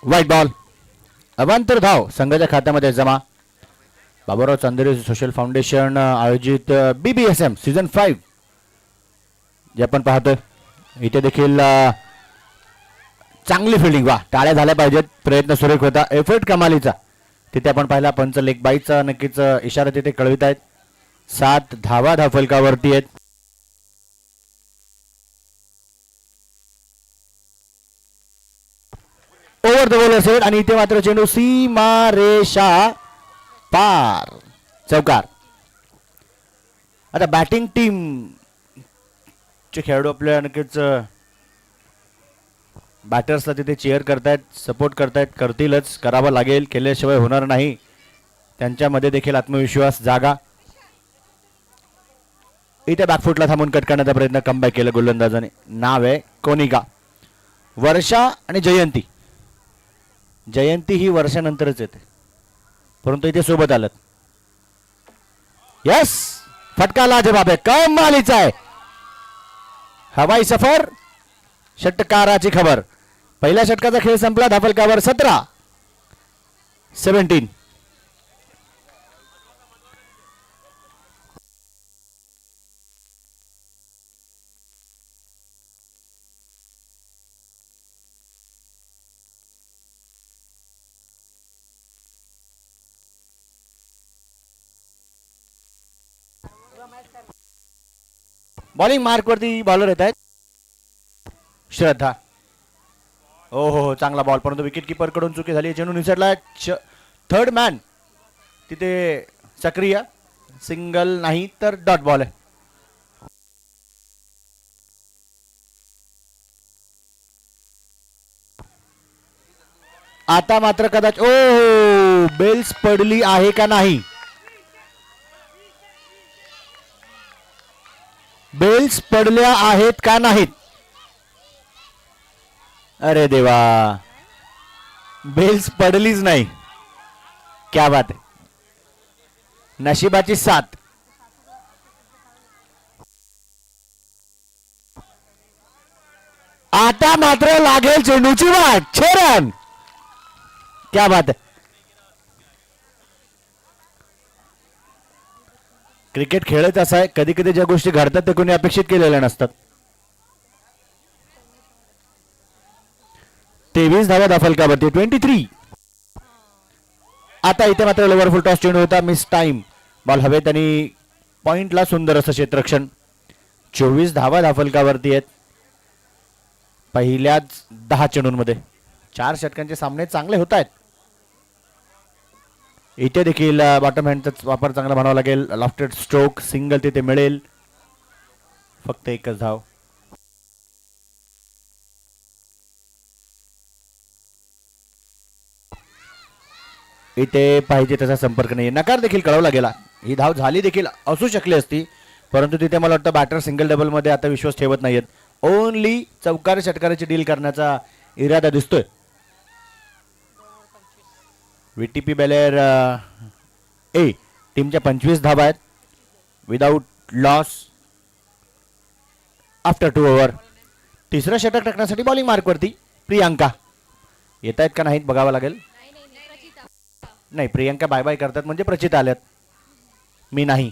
वाईट बॉल. अवांतर धाव संघाच्या खात्यामध्ये जमा. बाबूराव चांदेरे सोशल फाउंडेशन आयोजित BBSM सीझन 5 जे आपण पाहतोय. इथे देखील चांगली फिल्डिंग. वा, टाळ्या झाल्या पाहिजेत. प्रयत्न सुरेख होता. एफर्ट कमालीचा तिथे आपण पाहिला. पंच लेग बाईचा नक्कीच इशारा तिथे कळवित आहेत. 7 धावा धावफलकावरती आहेत. ओव्हर द बॉलर सेट आणि इथे मात्र चेंडू सीमा रेषा पार. चौकार. आता बॅटिंग टीम चे खेळाडू आपल्या नक्कीच बॅटर्सला तिथे चेअर करतायत, सपोर्ट करतायत. करतीलच, करावं लागेल, केल्याशिवाय होणार नाही. त्यांच्यामध्ये देखील आत्मविश्वास जागा. इथे बॅकफुटला थांबून कट करण्याचा प्रयत्न कमबॅक केलं गोलंदाजाने. नाव आहे कोनिका. वर्षा आणि जयंती. जयंती ही वर्षानंतरच येते, परंतु इथे सोबत आलं. यस, फटका लाजवाब आहे, कमालीचा आहे. हवाई सफर, षटकाराची खबर. पहिल्या षटकाचा खेळ संपला. धावफलकावर 17. बॉलिंग मार्क वरती बॉलर येत आहेत. श्रद्धा. हो, चांगला बॉल, परंतु विकेट किपर कडून चुकी झाली. चेंडू निसटला. थर्ड मॅन तिथे सक्रिय. सिंगल नाही तर डॉट बॉल आहे. आता मात्र कदाचित बेल्स पडली आहे का नाही. बेल्स पडल्या आहेत का नाहीत. अरे देवा, बेल्स पडलीच नाही. क्या बात आहे. नशिबाची साथ. आता मात्र लागेल चेंडूची वाट. 6 रन. क्या बात आहे. क्रिकेट खेळच असा आहे, कधी कधी ज्या गोष्टी घडतात ते कोणी अपेक्षित केलेल्या नसतात. 23 धावा धावफलकावरती. 23. आता इथे मात्र लोवर फुल टॉस चेंडू होता. Miss time. बॉल हवेत आणि पॉइंटला सुंदर असं क्षेत्ररक्षण. 24 धावा धावफलकावरती आहेत पहिल्याच 10 चेंडूंमध्ये. 4 षटकांचे सामने चांगले होत आहेत. इथे देखील बॉटम हँडचा वापर चांगला म्हणावा लागेल. लॉफ्टेड स्ट्रोक, सिंगल तिथे मिळेल. फक्त एकच धाव. इथे पाहिजे तसा संपर्क नाही. नकार देखील कळवला गेला. ही धाव झाली देखील असू शकली असती, परंतु तिथे मला वाटतं बॅटर सिंगल डबल मध्ये आता विश्वास ठेवत नाहीयेत. ओनली चौकार षटकाराची डील करण्याचा इरादा दिसतोय. VTP बेलेर ए टीमच्या 25 धावा आहेत विदाउट लॉस आफ्टर 2 ओव्हर. तिसरं षटक टाकण्यासाठी बॉलिंग मार्क वरती प्रियांका. येत आहेत का नाहीत बघावं लागेल. नाही, प्रियांका बाय बाय करतात म्हणजे प्रचित आल्यात. मी नाही.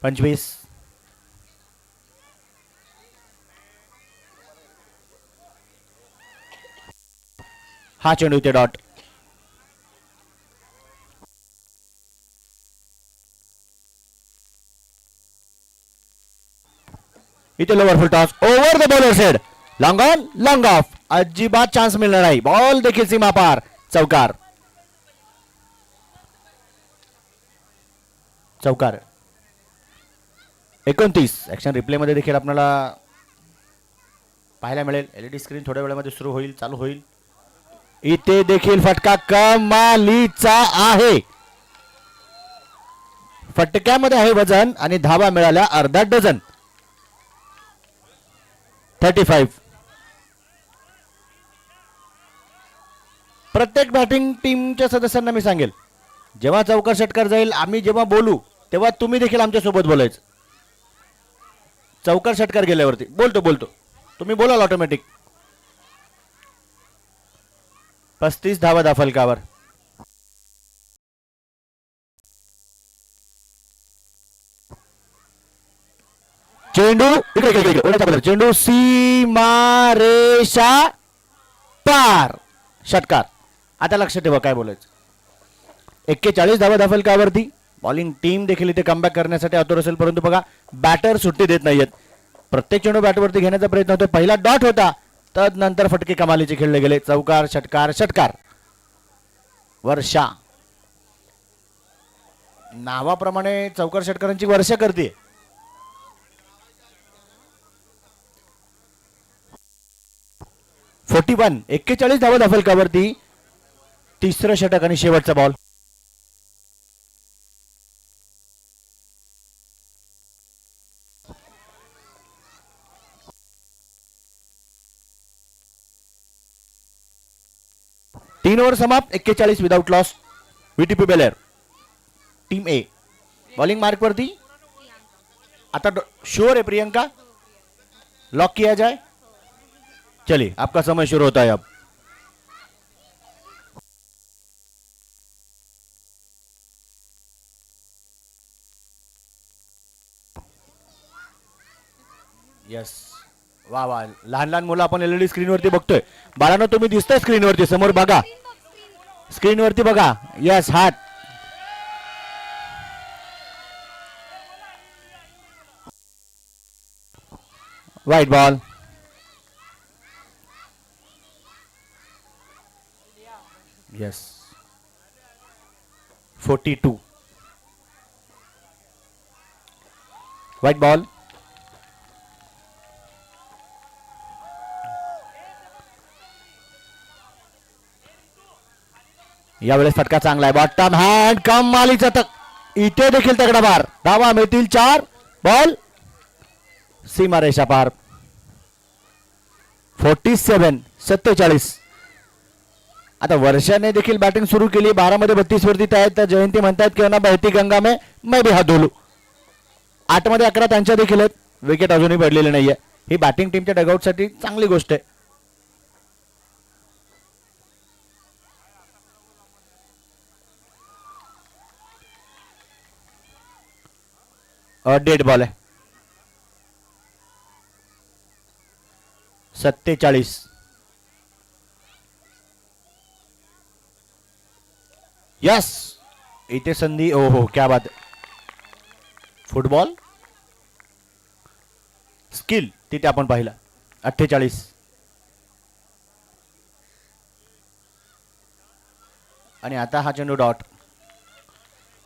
25. हा चेंडू इथे डॉट. इथे lower full toss. Over the bowler head. Long on, long of. अजिबात चान्स मिळणार नाही. बॉल देखील सीमा पार. चौकार. चौकार. 29. ऍक्शन रिप्ले मध्ये देखील आपल्याला पाहायला मिळेल. LED स्क्रीन थोड्या वेळामध्ये सुरू होईल, चालू होईल. इथे देखील फटका कमालीचा आहे. फटक्यामध्ये आहे वजन आणि धावा मिळाल्या अर्धा डझन. 35. प्रत्येक बॅटिंग टीमच्या सदस्यांना मी सांगेल, जेव्हा चौकार षटकार जाईल, आम्ही जेव्हा बोलू तेव्हा तुम्ही देखील आमच्या सोबत बोलायचं. चौकार षटकार गेल्यावरती बोलतो तुम्ही बोलाल ऑटोमॅटिक. 35 धावा दा फलकावर. चेंडू इकडे चेंडू सीमारेषा पार. षटकार. आता लक्ष ठेवा काय बोलायचं. 41 धावा दा फलकावरती. बॉलिंग टीम देखील इथे कमबॅक करण्यासाठी आतुर असेल, परंतु बघा बॅटर सुट्टी देत नाहीयेत. प्रत्येक चेंडू बॅटवरती घेण्याचा प्रयत्न होतो. पहिला डॉट होता, तदनंतर फटके कमालीचे खेळले गेले. चौकार षटकार षटकार. वर्षा नावाप्रमाणे चौकार षटकारांची वर्षा करते. फोर्टी 41 धावा दा फलकावरती. तिसरं षटक आणि शेवटचा बॉल. तीन ओव्हर समाप्त. 41 विदाउट लॉस. व्हीटीपी बेलेर टीम ए. बॉलिंग मार्क वरती. आता श्योर है प्रियंका, लॉक किया जाए. चलिए आपका समय शुरू होता है अब. यस. वा वा. लहान लहान मुलं आपण एलईडी स्क्रीनवरती बघतोय. बाळांनो तुम्ही दिसताय स्क्रीनवरती, समोर बघा, स्क्रीनवरती बघा. यस हात. वाईट बॉल. यस. 42 वाईट बॉल. यावेळेस फटका चांगला आहे. बॉटम हँड कमालीचा तक. इथे देखील तगडा बार. धावा मिळतील 4. बॉल सीमारेषा पार. 47. आता वर्षाने देखील बॅटिंग सुरू केली. 12 मध्ये 32 वरती आहेत. तर जयंती म्हणतात की ना बहती गंगा में मैं भी हात धुलू. 8 मध्ये 11 त्यांच्या देखील आहेत. विकेट अजूनही पडलेली नाहीये. ही बॅटिंग टीमच्या डगआउट साठी चांगली गोष्ट आहे. डेड बॉल आहे. 47. यस. इथे संधी. ओहो क्या बात. फुटबॉल स्किल तिथे आपण पाहिला. 48. आणि आता हा चेंडू डॉट.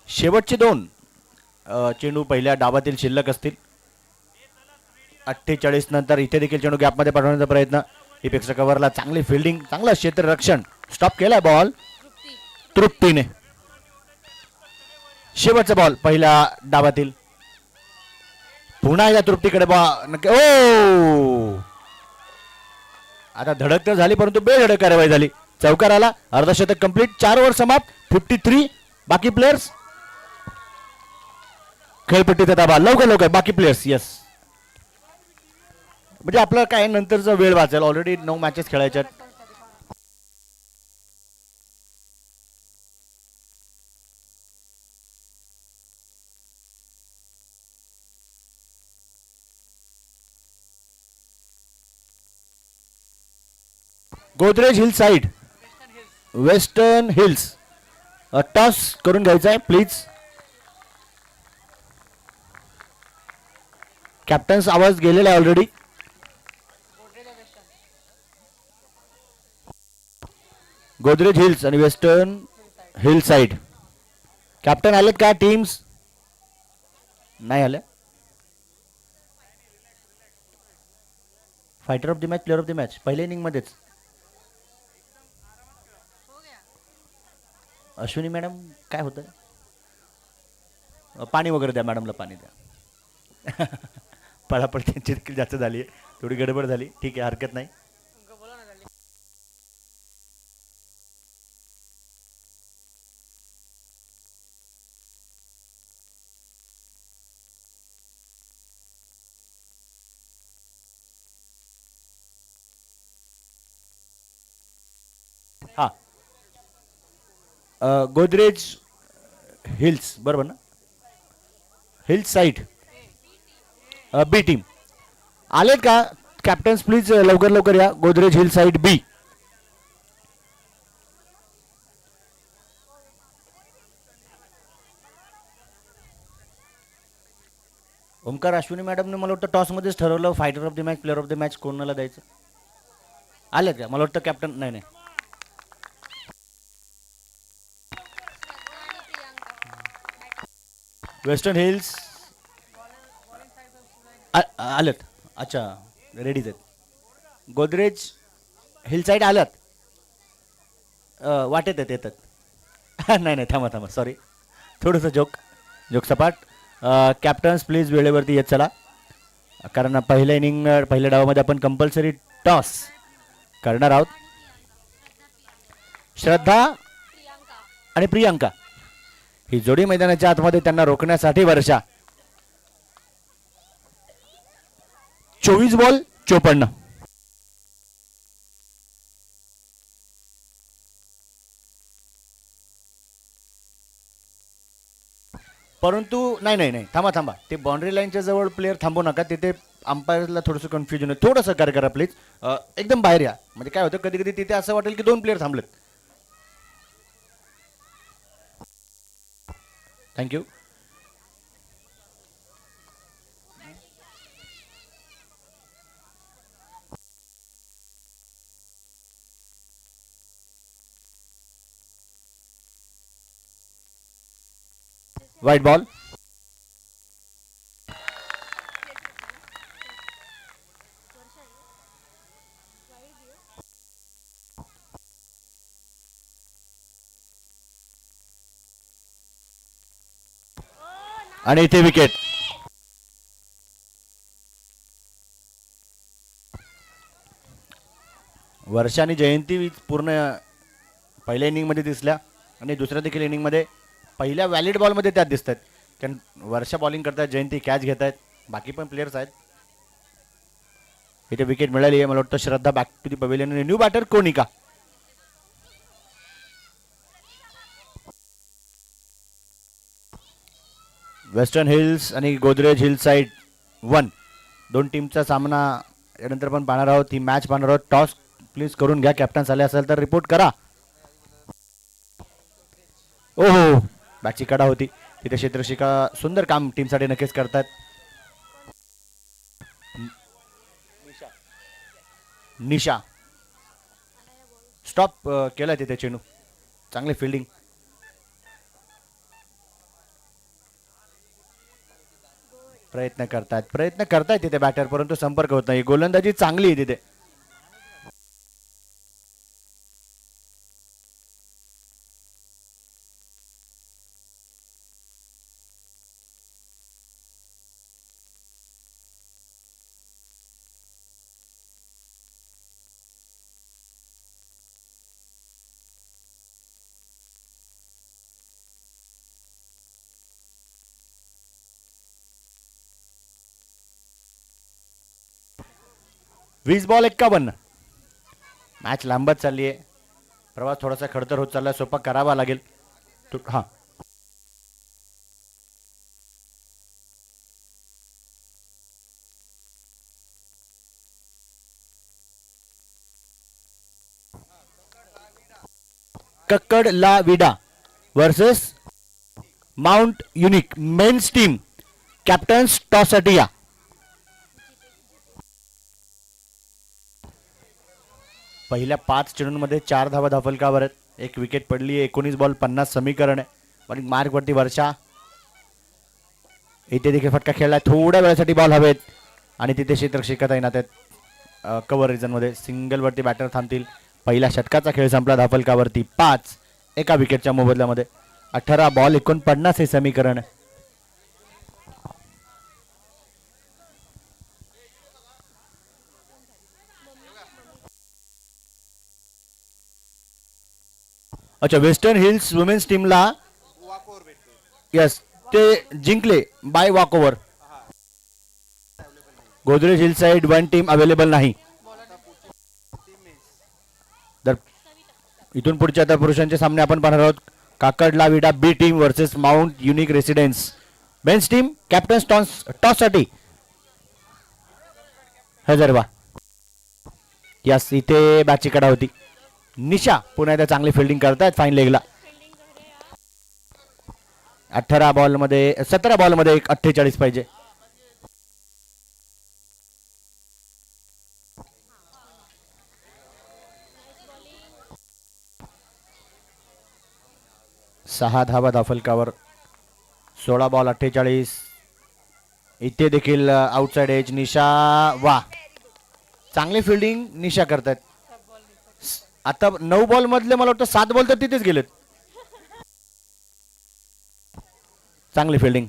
शेवटचे 2 चेंडू पहिल्या डावातील शिल्लक असतील. 48 नंतर इथे देखील चेंडू गॅपमध्ये पाठवण्याचा प्रयत्न. इपेक्षा कव्हरला चांगली फिल्डिंग, चांगलं क्षेत्ररक्षण. स्टॉप केलाय बॉल तृप्तीने. शेवटचा बॉल पहिल्या डावातील. पुन्हा या तृप्तीकडे बॉल. ओ आता धडक तर झाली, परंतु बेधडक कारवाई झाली. चौकार आला. अर्धशतक कंप्लीट. 4 ओव्हर समाप्त. 53. बाकी प्लेयर्स खेळपट्टीचा ताबा. लवकर लवकर बाकी प्लेयर्स. यस. म्हणजे आपलं काय नंतरचा वेळ वाचेल. ऑलरेडी 9 मॅचेस खेळायच्या. Godrej hill side, western hills. Toss करून घ्यायचा आहे प्लीज. कॅप्टन्स आवाज गेलेला आहे ऑलरेडी. गोदरेज हिल्स आणि वेस्टर्न हिल साइड. कॅप्टन आलेत का टीम्स? नाही आले. Fighter of the match, player of the match पहिल्या इनिंग मध्येच. अश्विनी मॅडम काय होतं? पाणी वगैरे द्या मॅडमला, पाणी द्या. पळापळ त्यांची देखील जास्त झाली आहे, थोडी गडबड झाली. ठीक आहे, हरकत नाही. हा गोदरेज हिल्स बरोबर ना, हिल्स साईड बी टीम आलेत का कॅप्टन्स प्लीज लवकर लवकर या. गोदरेज हिल साईड बी. ओमकार अश्विनी मॅडमने मला वाटतं टॉसमध्येच ठरवलं fighter of the match player of the match कोणाला द्यायचं. आलेत का मला वाटतं कॅप्टन नाही नाही वेस्टर्न हिल्स आलेत. अच्छा रेडीच आहेत. गोदरेज हिल साईड आल्यात. वाटेत आहेत येतात. नाही नाही थांबा थांबा सॉरी थोडंसं जोक सपाट. कॅप्टन्स प्लीज वेळेवरती येत चला कारण पहिल्या डावामध्ये आपण कंपल्सरी टॉस करणार आहोत. श्रद्धा आणि प्रियांका ही जोडी मैदानाच्या आतमध्ये, त्यांना रोखण्यासाठी वर्षा. 24 बॉल 54. परंतु नाही नाही नाही थांबा थांबा ते बाउंड्री लाईनच्या जवळ प्लेअर थांबू नका. तिथे अंपायरला थोडंसं कन्फ्युजन आहे. थोडंसं कार्य करा प्लीज. एकदम बाहेर या. म्हणजे काय होतं कधी कधी तिथे असं वाटेल की 2 प्लेअर थांबलेत. थँक्यू. वाईट बॉल. आणि इथे विकेट. वर्षा आणि जयंती पूर्ण पहिल्या इनिंगमध्ये दिसल्या आणि दुसऱ्या देखील इनिंगमध्ये पहिल्या व्हॅलिड बॉलमध्ये त्यात दिसत आहेत. कारण वर्षा बॉलिंग करतात, जयंती कॅच घेत आहेत, बाकी पण प्लेयर्स आहेत. इथे विकेट मिळाली आहे. मला वाटतं Shraddha back to the pavilion. New batter Konika. Western Hills आणि गोदरेज हिल साईड 1 दोन टीमचा सामना यानंतर पण पाहणार आहोत. ही मॅच पाहणार आहोत. टॉस प्लीज करून घ्या. कॅप्टन आले असेल तर रिपोर्ट करा. ओहो बॅटची कडा होती तिथे. क्षेत्रशिका सुंदर काम टीमसाठी नक्कीच करतात. निशा स्टॉप केला तिथे चेंडू. चांगली फिल्डिंग. प्रयत्न करतायत तिथे बॅटर परंतु संपर्क होत नाही. गोलंदाजी चांगली आहे तिथे. वीस बॉल 51. मॅच लांबत चालली आहे. प्रवास थोडासा खडतर होत चालला. सोपा करावा लागेल. हा Kakkad La Vida versus Mount Unique men's team. Captains टॉससाठी या. पहिल्या 5 चेंडूंमध्ये 4 धावा धाफलकावर आहेत. एक विकेट पडली आहे. 19 बॉल 50 समीकरण आहे. बॉलिंग मार्कवरती वर्षा. इथे देखील फटका खेळलाय. थोड्या वेळासाठी बॉल हवेत आणि तिथे क्षेत्ररक्षक तैनात आहेत. कव्हर रिजनमध्ये सिंगलवरती बॅटर थांबतील. पहिल्या षटकाचा खेळ संपला. धाफलकावरती 5 एका विकेटच्या मोबदल्यामध्ये. 18 बॉल 49 हे समीकरण आहे. अच्छा वेस्टर्न हिल्स वुमेन्स टीमला यस ते जिंकले by walkover. Godrej hill side 1 team available नाही. इथून पुढच्या आता पुरुषांचे सामने आपण पाहणार आहोत. काकडला Vida B team versus Mount Unique residence. बेन्स टीम कॅप्टन टॉस साठी हजरवा. यस, इथे बॅटची कडा होती. निशा पुन्हा एकदा चांगली फिल्डिंग करतायत फाईन लेगला. 17 बॉलमध्ये 48 पाहिजे. सहा धावा धाफलकावर. 16 बॉल 48. इथे देखील आउटसाइड एज निशा. वा, चांगली फिल्डिंग निशा करतायत. आता 9 बॉल मधले मला वाटतं 7 बॉल तर तिथेच गेलेत. चांगली फिल्डिंग.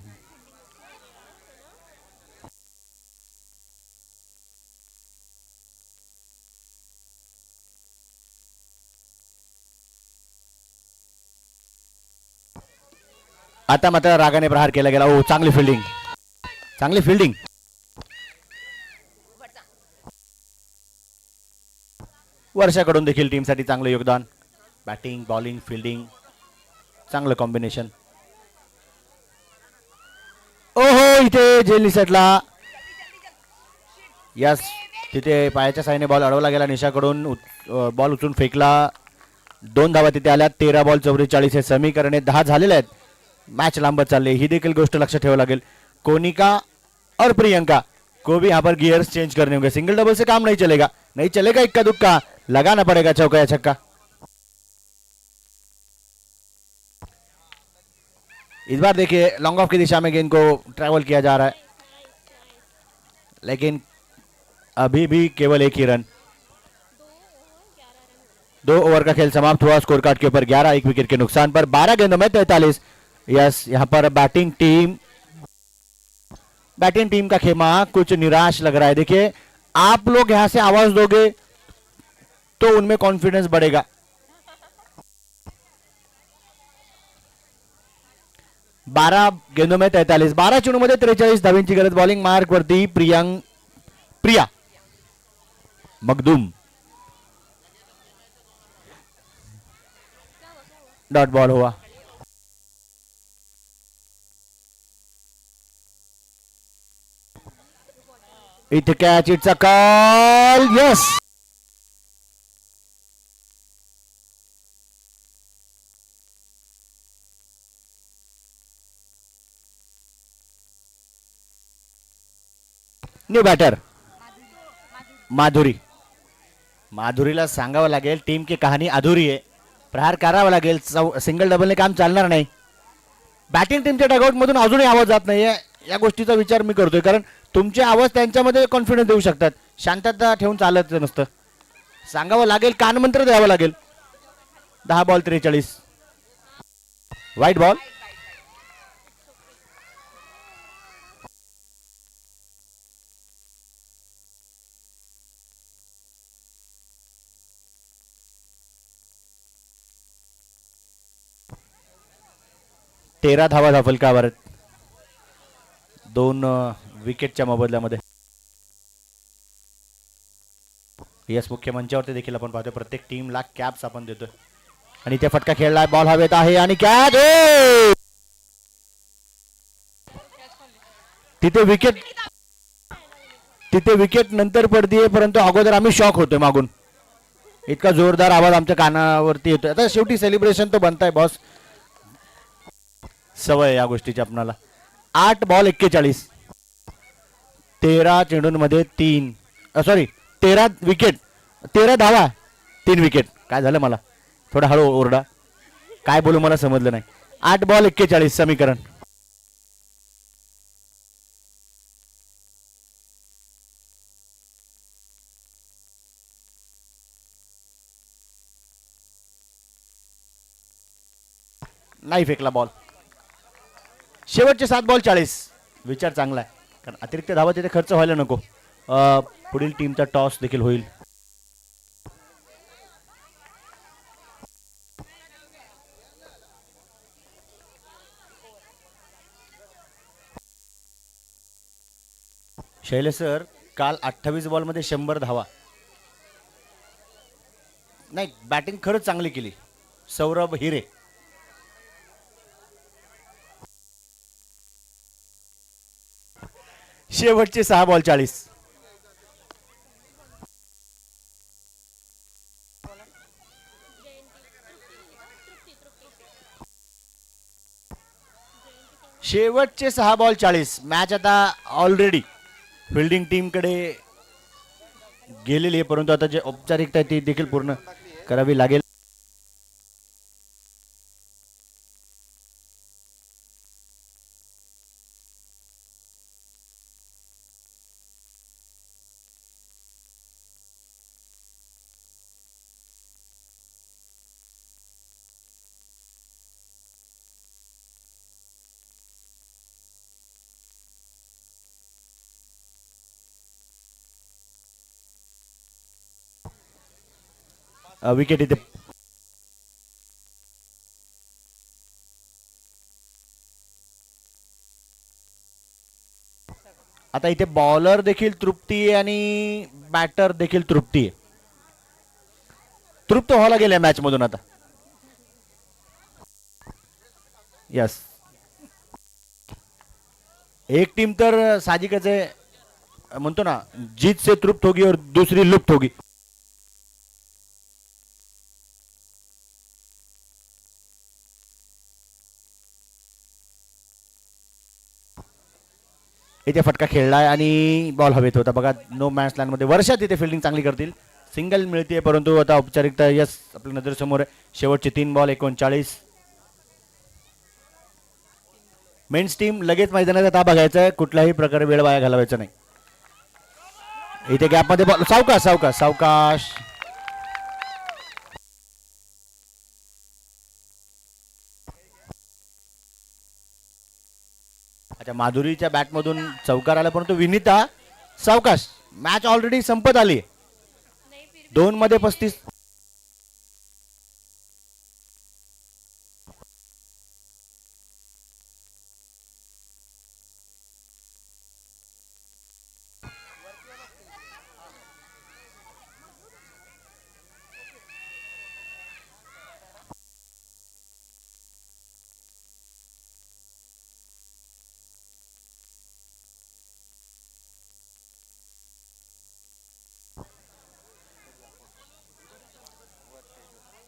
आता मात्र रागाने प्रहार केला गेला. ओ, चांगली फिल्डिंग, चांगली फिल्डिंग. वर्षाकडून देखील टीमसाठी चांगलं योगदान. बॅटिंग, बॉलिंग, फिल्डिंग चांगलं कॉम्बिनेशन. ओहो, इथे जेल निसटला. यस, तिथे पायाच्या साईने बॉल अडवला गेला निशाकडून. बॉल उचलून फेकला. 2 धावा तिथे आल्या. 13 बॉल 44 हे समीकरणे 10 झालेले आहेत. मैच लांबत चालले. ही देखील गोष्ट लक्षात ठेवावी लागेल. कोनिका और प्रियंका को भी यहाँ पर गियर्स चेंज करने होंगे. सिंगल डबल से काम नहीं चलेगा, नहीं चलेगा. इक्का दुक्का लगाना पड़ेगा, चौका या छक्का. इस बार देखिए लॉन्ग ऑफ की दिशा में गेंद को ट्रैवल किया जा रहा है, लेकिन अभी भी केवल एक ही रन. 2 ओवर का खेल समाप्त हुआ. स्कोर कार्ड के ऊपर 11, 1 विकेट के नुकसान पर. 12 गेंदों में 43. यस, यहाँ पर बैटिंग टीम का खेमा कुछ निराश लग रहा है. देखिए, आप लोग यहां से आवाज दोगे तो उनमें कॉन्फिडेंस बढ़ेगा. 12 गेंदों में 43. 12 चेंडूमध्ये 43 धावांची गरज. बॉलिंग मार्क वरती प्रिया मखदूम. डॉट बॉल हुआ. इथे catch, it's call. Yes, new batter माधुरीला सांगावं लागेल टीम की कहाणी अधुरी आहे. प्रहार करावा लागेल. सिंगल डबलने काम चालणार नाही. बॅटिंग टीमच्या डगआउट मधून अजूनही आवाज जात नाहीये. या गोष्टीचा विचार मी करतोय, कारण तुमचे आवाज त्यांच्यामध्ये कॉन्फिडन्स देऊ शकतात. शांतता ठेवून चालत नसतं. सांगावं लागेल, कानमंत्र द्यावं लागेल. 10 बॉल 43. White ball. तेरा धावा धाफलकावर. 2 विकेटच्या मोबदल्यामध्ये. यस, मुख्य मंचावरती देखील आपण पाहतोय प्रत्येक टीमला कॅप्स आपण देतोय. आणि ते फटका खेळलाय. बॉल हवेत आहे आणि कॅच. तिथे विकेट नंतर पडतीये, परंतु अगोदर आम्ही शॉक होतोय मागून. इतका जोरदार आवाज आमच्या कानावरती येतोय. आता शेवटी सेलिब्रेशन तो बनताय बॉस, सवय या गोष्टीची आपणाला. 8 बॉल 41. 13 चेंडूंमध्ये 13 विकेट, 13 धावा, 3 विकेट. काय झालं, मला थोडा हळू ओरडा. काय बोलू मला समजलं नाही. 8 बॉल 41 समीकरण. नाही फेकला बॉल. शेवटचे 7 बॉल 40. विचार चांगला आहे, कारण अतिरिक्त धावा तिथे खर्च व्हायला नको. पुढील टीमचा टॉस देखील होईल. शैलेश सर, काल 28 बॉल मध्ये 100 धावा. नाही, बॅटिंग खरंच चांगली केली सौरभ हिरे. शेवटचे 6 बॉल 40. शेवटचे 6 बॉल 40. मॅच आता ऑलरेडी फिल्डिंग टीमकडे गेलेली आहे, परंतु आता जे औपचारिकता आहे ती देखील पूर्ण करावी लागेल. विकेट इथे आता इथे बॉलर देखील तृप्ती आहे आणि बॅटर देखील तृप्ती आहे. तृप्त व्हायला गेल्या मॅच मधून आता. यस, एक टीम तर साहजिकच आहे, म्हणतो ना जीत से तृप्त होगी और दूसरी लुप्त होगी. इथे फटका खेळलाय आणि बॉल हवेत होता बघा. नो मॅच लाईन मध्ये. वर्षात इथे फिल्डिंग चांगली करतील, सिंगल मिळते, परंतु आता औपचारिकता यस आपल्या नजरेसमोर आहे. शेवटचे 3 बॉल 39. मेन्स टीम लगेच मैदानात आता बघायचं आहे, कुठल्याही प्रकारे वेळ वाया घालवायचा नाही. इथे गॅप मध्ये बॉल. सावकाश सावकाश सावकाश. अच्छा, माधुरीच्या बॅटमधून चौकार आला, परंतु विनीता सावकाश. मॅच ऑलरेडी संपत आली. 2 मध्ये 35.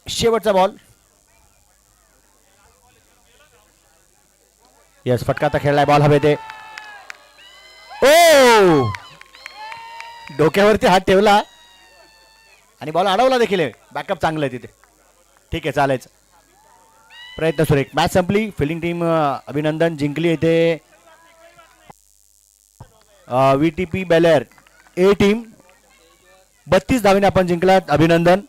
शेवटचा बॉल. यस, फटका आता खेळलाय, बॉल हवे ते. ओ, डोक्यावरती हात ठेवला आणि बॉल अडवला देखील. बॅकअप चांगलं आहे तिथे. ठीक आहे, चालायचं. प्रयत्न सुरेख. मॅच संपली. फिल्डिंग टीम अभिनंदन जिंकली. इथे VTP बेलेर ए टीम 32 धावेने आपण जिंकलात. अभिनंदन.